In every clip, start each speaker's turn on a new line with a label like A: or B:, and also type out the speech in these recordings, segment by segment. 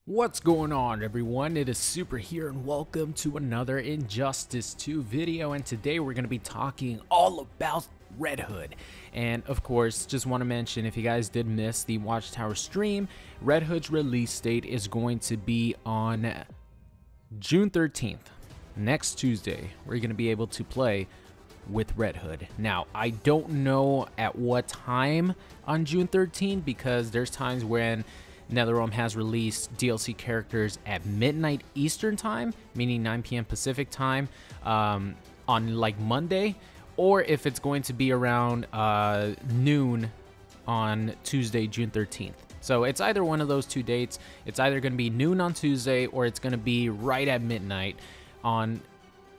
A: What's going on, everyone? It is Super here and welcome to another Injustice 2 video, and today we're going to be talking all about Red Hood. And of course, just want to mention, if you guys did miss the Watchtower stream, Red Hood's release date is going to be on June 13th, next Tuesday. We're going to be able to play with Red Hood. Now, I don't know at what time on June 13th, because there's times when NetherRealm has released DLC characters at midnight Eastern time, meaning 9 p.m. Pacific time, on like Monday, or if it's going to be around noon on Tuesday, June 13th. So it's either one of those two dates. It's either going to be noon on Tuesday, or it's going to be right at midnight on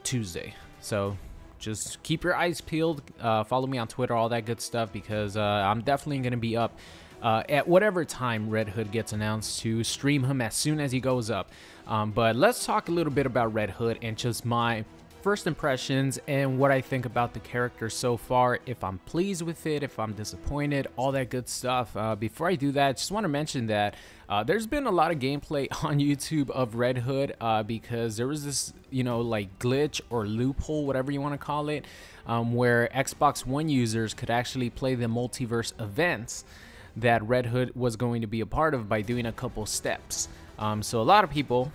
A: Tuesday. So just keep your eyes peeled. Follow me on Twitter, all that good stuff, because I'm definitely going to be up at whatever time Red Hood gets announced to stream him as soon as he goes up. But let's talk a little bit about Red Hood and just my first impressions and what I think about the character so far, if I'm pleased with it, if I'm disappointed, all that good stuff. Before I do that, I just want to mention that there's been a lot of gameplay on YouTube of Red Hood because there was this, like glitch or loophole, whatever you want to call it, where Xbox One users could actually play the multiverse events that Red Hood was going to be a part of by doing a couple steps. So a lot of people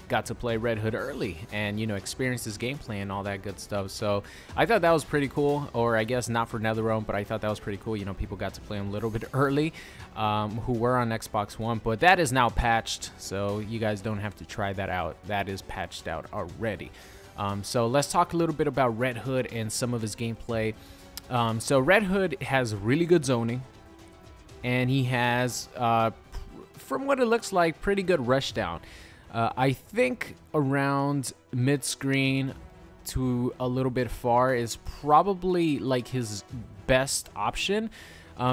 A: got to play Red Hood early and, experience his gameplay and all that good stuff. So I thought that was pretty cool, or I guess not for NetherRealm, but I thought that was pretty cool. People got to play him a little bit early who were on Xbox One, but that is now patched, so you guys don't have to try that out. That is patched out already. So let's talk a little bit about Red Hood and some of his gameplay. So Red Hood has really good zoning, and he has, from what it looks like, pretty good rushdown. I think around mid-screen to a little bit far is probably like his best option,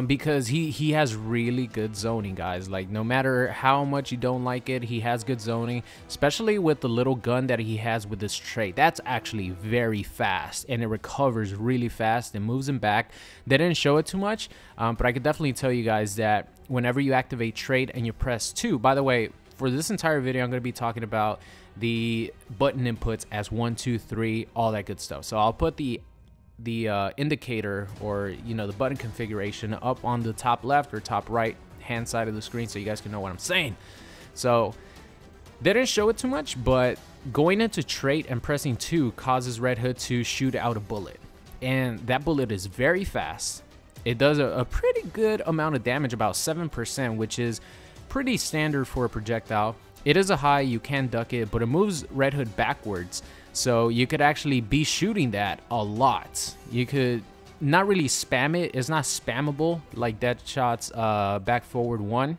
A: because he has really good zoning, guys. Like, no matter how much you don't like it, he has good zoning, especially with the little gun that he has with this trait. That's actually very fast, and it recovers really fast and moves him back. They didn't show it too much, but I could definitely tell you guys that whenever you activate trait and you press 2, by the way, for this entire video, I'm going to be talking about the button inputs as 1, 2, 3, all that good stuff. So I'll put the indicator, or the button configuration, up on the top left or top right hand side of the screen, so you guys can know what I'm saying. So they didn't show it too much, but going into trait and pressing 2 causes Red Hood to shoot out a bullet, and that bullet is very fast. It does a pretty good amount of damage, about 7%, which is pretty standard for a projectile. It is a high, you can duck it, but it moves Red Hood backwards, so you could actually be shooting that a lot. You could not really spam it. It's not spammable like Deadshot's back forward 1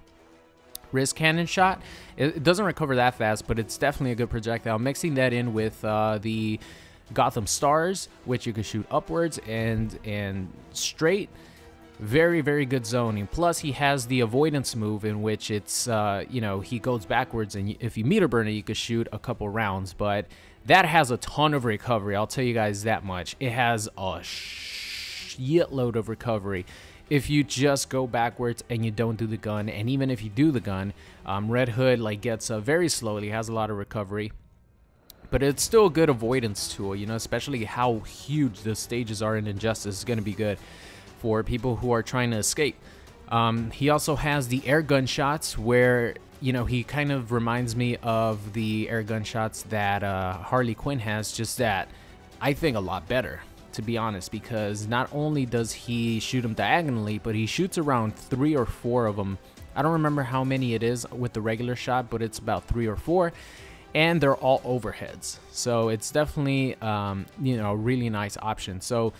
A: wrist cannon shot. It doesn't recover that fast, but it's definitely a good projectile. Mixing that in with the Gotham Stars, which you can shoot upwards and straight. Very, very good zoning. Plus, he has the avoidance move, in which it's, he goes backwards, and if you meter burn it, you could shoot a couple rounds. But that has a ton of recovery. I'll tell you guys that much. It has a shitload of recovery if you just go backwards and you don't do the gun. And even if you do the gun, Red Hood gets very slowly, has a lot of recovery. But it's still a good avoidance tool, especially how huge the stages are in Injustice is going to be good for people who are trying to escape. He also has the air gun shots, where he kind of reminds me of the air gun shots that Harley Quinn has, just that I think a lot better, to be honest, because not only does he shoot them diagonally, but he shoots around 3 or 4 of them. I don't remember how many it is with the regular shot, but it's about 3 or 4, and they're all overheads, so it's definitely a really nice option. So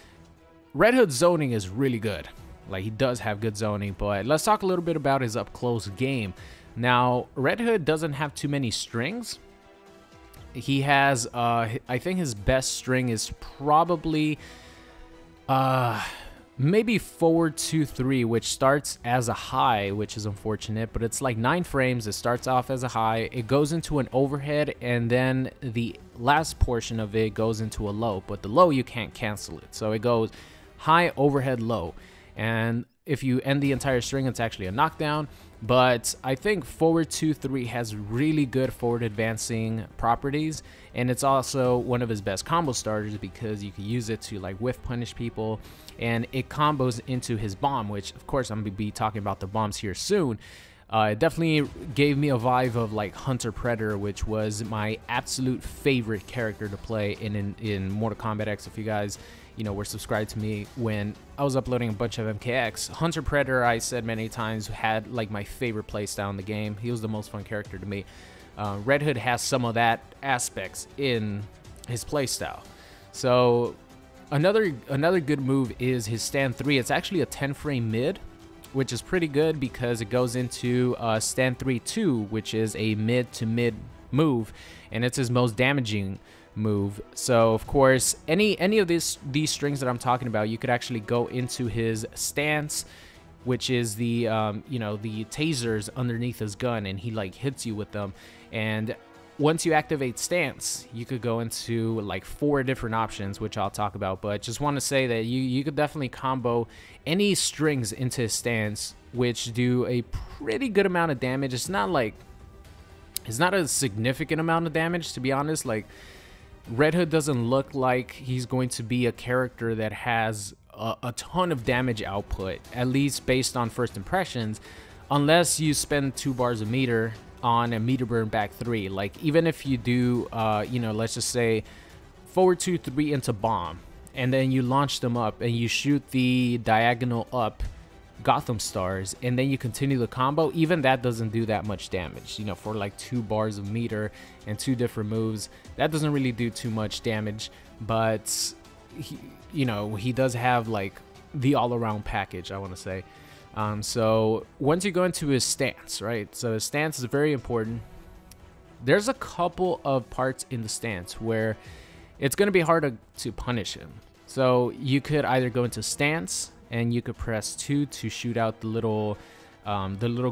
A: Red Hood's zoning is really good. Like, he does have good zoning, but let's talk a little bit about his up-close game. Now, Red Hood doesn't have too many strings. He has, I think his best string is probably, maybe forward 2-3, which starts as a high, which is unfortunate, but it's like 9 frames. It starts off as a high, it goes into an overhead, and then the last portion of it goes into a low, but the low you can't cancel it. So it goes high, overhead, low. And if you end the entire string, it's actually a knockdown. But I think forward 2-3 has really good forward advancing properties, and it's also one of his best combo starters because you can use it to like whiff punish people, and it combos into his bomb, which of course I'm gonna be talking about the bombs here soon. It definitely gave me a vibe of like Hunter Predator, which was my absolute favorite character to play in Mortal Kombat X. If you guys, you know, were subscribed to me when I was uploading a bunch of MKX, Hunter Predator, I said many times, had like my favorite playstyle in the game. He was the most fun character to me. Red Hood has some of that aspects in his playstyle. So another good move is his stand 3. It's actually a 10 frame mid, which is pretty good because it goes into stand 3-2, which is a mid to mid move, and it's his most damaging move. So of course, any of these strings that I'm talking about, you could actually go into his stance, which is the you know, the tasers underneath his gun, and he like hits you with them. And once you activate stance, you could go into like 4 different options, which I'll talk about. But just want to say that you could definitely combo any strings into his stance, which do a pretty good amount of damage. It's not a significant amount of damage, to be honest. Like, Red Hood doesn't look like he's going to be a character that has a ton of damage output, at least based on first impressions, unless you spend 2 bars a meter on a meter burn back 3. Like, even if you do you know, let's just say forward 2-3 into bomb, and then you launch them up and you shoot the diagonal up Gotham stars, and then you continue the combo, even that doesn't do that much damage. You know, for like 2 bars of meter and 2 different moves, that doesn't really do too much damage. But he, you know, he does have like the all-around package, I want to say. So once you go into his stance, right? So his stance is very important. There's a couple of parts in the stance where it's going to be hard to punish him. So you could either go into stance, and you could press 2 to shoot out the little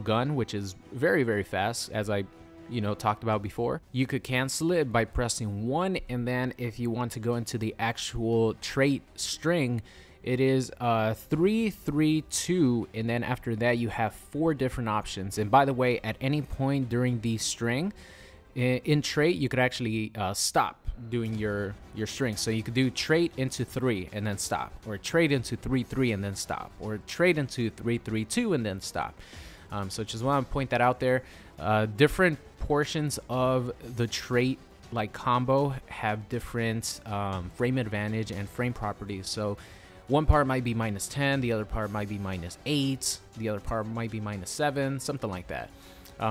A: gun, which is very, very fast, as I, you know, talked about before. You could cancel it by pressing 1, and then if you want to go into the actual trait string, it is 3-3-2, and then after that you have 4 different options. And by the way, at any point during the string in trait, you could actually stop doing your string. So you could do trait into 3 and then stop, or trait into 3-3 and then stop, or trait into 3-3-2 and then stop. So just want to point that out there. Different portions of the trait like combo have different frame advantage and frame properties. So one part might be -10, the other part might be -8, the other part might be -7, something like that.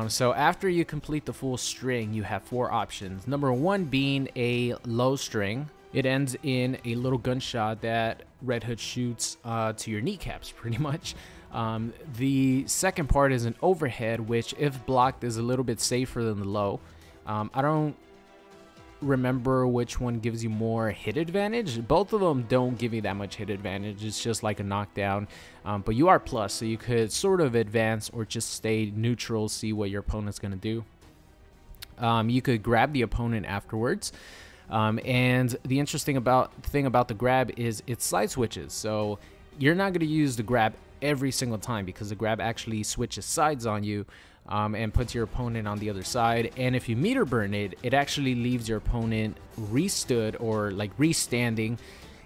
A: So after you complete the full string, you have 4 options. Number 1 being a low string. It ends in a little gunshot that Red Hood shoots to your kneecaps, pretty much. The second part is an overhead, which if blocked is a little bit safer than the low. I don't remember which one gives you more hit advantage. Both of them don't give you that much hit advantage. It's just like a knockdown, but you are plus, so you could sort of advance or just stay neutral, see what your opponent's gonna do. You could grab the opponent afterwards, and the interesting thing about the grab is it slide switches. So you're not gonna use the grab every single time, because the grab actually switches sides on you. And puts your opponent on the other side. And if you meter burn it, it actually leaves your opponent restood or like restanding.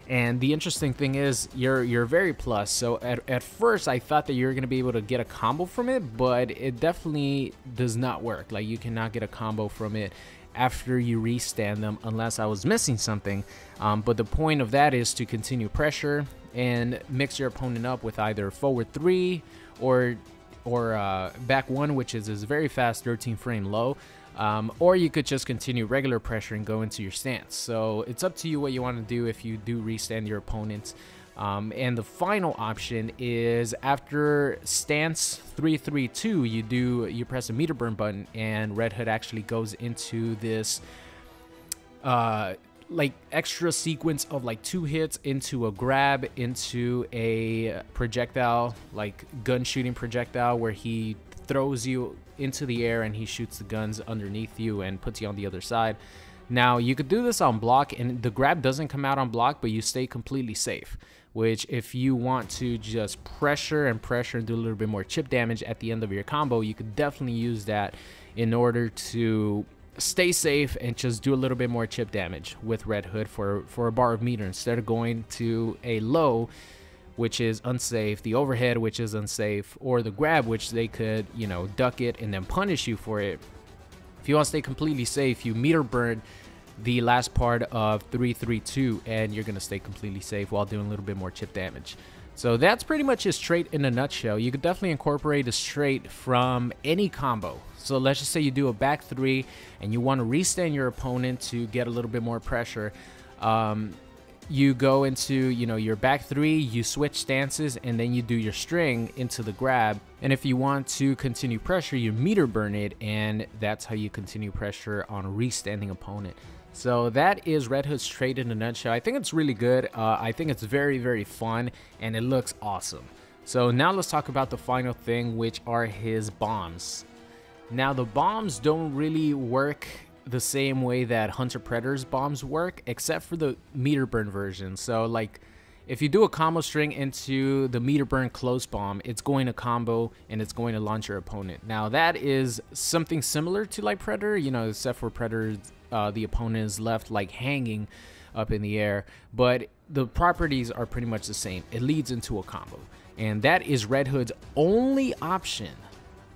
A: And the interesting thing is you're very plus. So at first I thought that you're gonna be able to get a combo from it, but it definitely does not work. Like, you cannot get a combo from it after you restand them unless I was missing something. But the point of that is to continue pressure and mix your opponent up with either forward 3 or back 1, which is this very fast 13 frame low, or you could just continue regular pressure and go into your stance. So it's up to you what you want to do if you do restand your opponents. And the final option is after stance 3-3-2, you press a meter burn button, and Red Hood actually goes into this like extra sequence of like 2 hits into a grab, into a projectile, like gun shooting projectile, where he throws you into the air and he shoots the guns underneath you and puts you on the other side. Now, you could do this on block, and the grab doesn't come out on block, but you stay completely safe, which if you want to just pressure and do a little bit more chip damage at the end of your combo, you could definitely use that in order to stay safe and just do a little bit more chip damage with Red Hood for a bar of meter, instead of going to a low, which is unsafe, the overhead, which is unsafe, or the grab, which they could, you know, duck it and then punish you for it. If you want to stay completely safe, you meter burn the last part of 3-3-2, and you're going to stay completely safe while doing a little bit more chip damage. So that's pretty much his trait in a nutshell. You could definitely incorporate a trait from any combo. So let's just say you do a back 3 and you want to restand your opponent to get a little bit more pressure. You go into, you know, your back 3, you switch stances, and then you do your string into the grab. And if you want to continue pressure, you meter burn it, and that's how you continue pressure on a restanding opponent. So that is Red Hood's trait in a nutshell. I think it's really good. I think it's very, very fun, and it looks awesome. So now let's talk about the final thing, which are his bombs. Now, the bombs don't really work the same way that Hunter Predator's bombs work, except for the meter burn version. So like, if you do a combo string into the meter burn close bomb, it's going to combo and it's going to launch your opponent. Now that is something similar to like Predator, you know, except for Predator, the opponent is left like hanging up in the air, but the properties are pretty much the same. It leads into a combo, and that is Red Hood's only option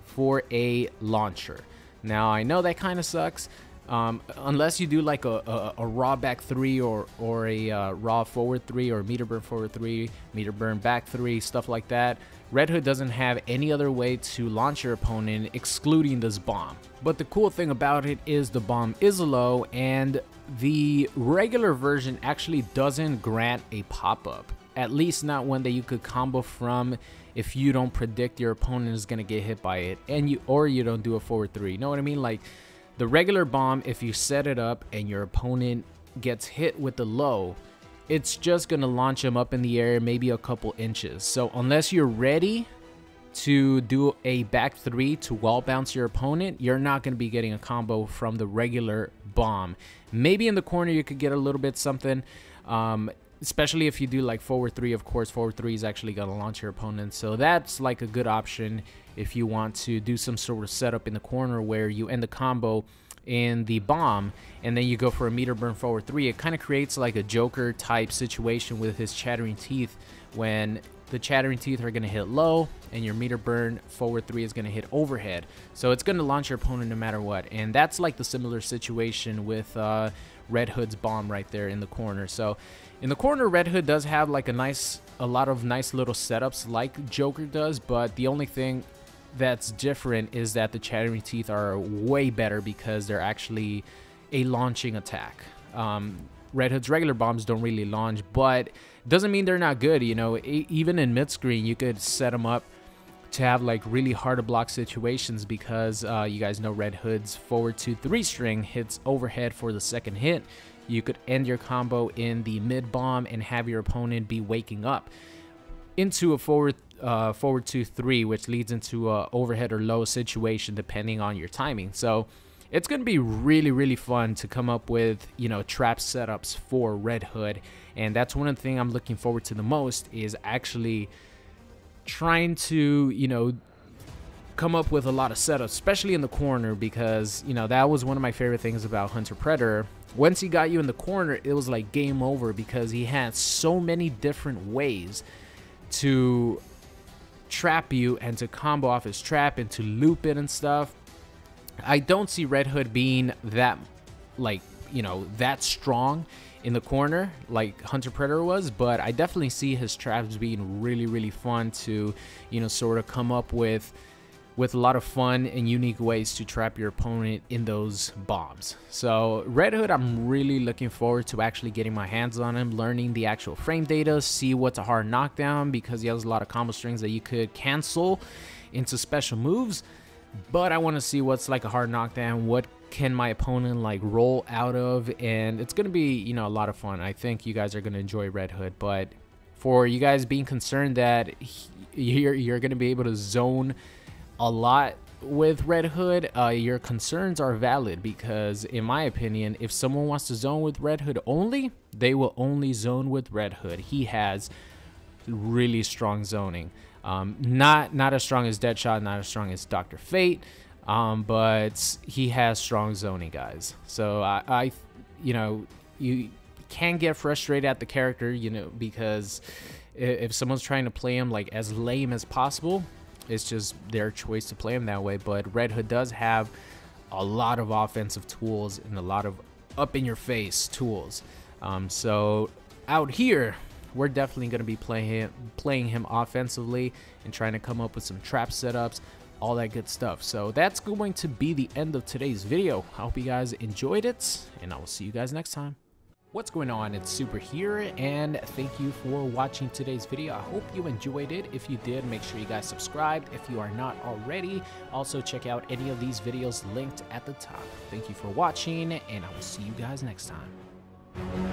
A: for a launcher. Now I know that kind of sucks. Unless you do like a raw back 3 or a raw forward 3 or meter burn forward 3, meter burn back 3, stuff like that, Red Hood doesn't have any other way to launch your opponent excluding this bomb. But the cool thing about it is the bomb is low, and the regular version actually doesn't grant a pop-up, at least not one that you could combo from if you don't predict your opponent is going to get hit by it, and you don't do a forward 3. You know what I mean? Like, the regular bomb, if you set it up and your opponent gets hit with the low, it's just going to launch him up in the air maybe a couple inches. So unless you're ready to do a back 3 to wall bounce your opponent, you're not going to be getting a combo from the regular bomb. Maybe in the corner you could get a little bit something, especially if you do like forward 3. Of course, forward 3 is actually going to launch your opponent, so that's like a good option if you want to do some sort of setup in the corner where you end the combo in the bomb and then you go for a meter burn forward 3. It kind of creates like a Joker type situation with his chattering teeth, when the chattering teeth are going to hit low and your meter burn forward 3 is going to hit overhead, so it's going to launch your opponent no matter what. And that's like the similar situation with Red Hood's bomb right there in the corner. So in the corner, Red Hood does have like a lot of nice little setups like Joker does, but the only thing that's different is that the chattering teeth are way better because they're actually a launching attack. Red Hood's regular bombs don't really launch, but doesn't mean they're not good. You know, even in mid screen, you could set them up to have like really hard to block situations, because you guys know Red Hood's forward 2-3 string hits overhead for the second hit. You could end your combo in the mid bomb and have your opponent be waking up into a forward 2-3, which leads into a overhead or low situation depending on your timing. So it's going to be really, really fun to come up with, you know, trap setups for Red Hood, and that's one of the things I'm looking forward to the most, is actually trying to, you know, come up with a lot of setups, especially in the corner, because, you know, that was one of my favorite things about Hunter Predator. Once he got you in the corner, it was like game over, because he had so many different ways to trap you and to combo off his trap and to loop it and stuff. I don't see Red Hood being that, like, you know, that strong in the corner like Hunter Predator was, but I definitely see his traps being really, really fun to, you know, sort of come up with a lot of fun and unique ways to trap your opponent in those bombs. So Red Hood, I'm really looking forward to actually getting my hands on him, learning the actual frame data, see what's a hard knockdown, because he has a lot of combo strings that you could cancel into special moves. But I want to see what's like a hard knockdown, what can my opponent like roll out of, and it's going to be, you know, a lot of fun. I think you guys are going to enjoy Red Hood. But for you guys being concerned that you're going to be able to zone a lot with Red Hood, your concerns are valid because, in my opinion, if someone wants to zone with Red Hood only, they will only zone with Red Hood. He has really strong zoning. Not as strong as Deadshot, not as strong as Dr. Fate, but he has strong zoning, guys. So I you know, you can get frustrated at the character, you know, because if someone's trying to play him like as lame as possible, it's just their choice to play him that way. But Red Hood does have a lot of offensive tools and a lot of up-in-your-face tools. So out here, we're definitely going to be playing him offensively and trying to come up with some trap setups, all that good stuff. So that's going to be the end of today's video. I hope you guys enjoyed it, and I will see you guys next time. What's going on? It's Super here, and thank you for watching today's video. I hope you enjoyed it. If you did, make sure you guys subscribed if you are not already. Also, check out any of these videos linked at the top. Thank you for watching, and I will see you guys next time.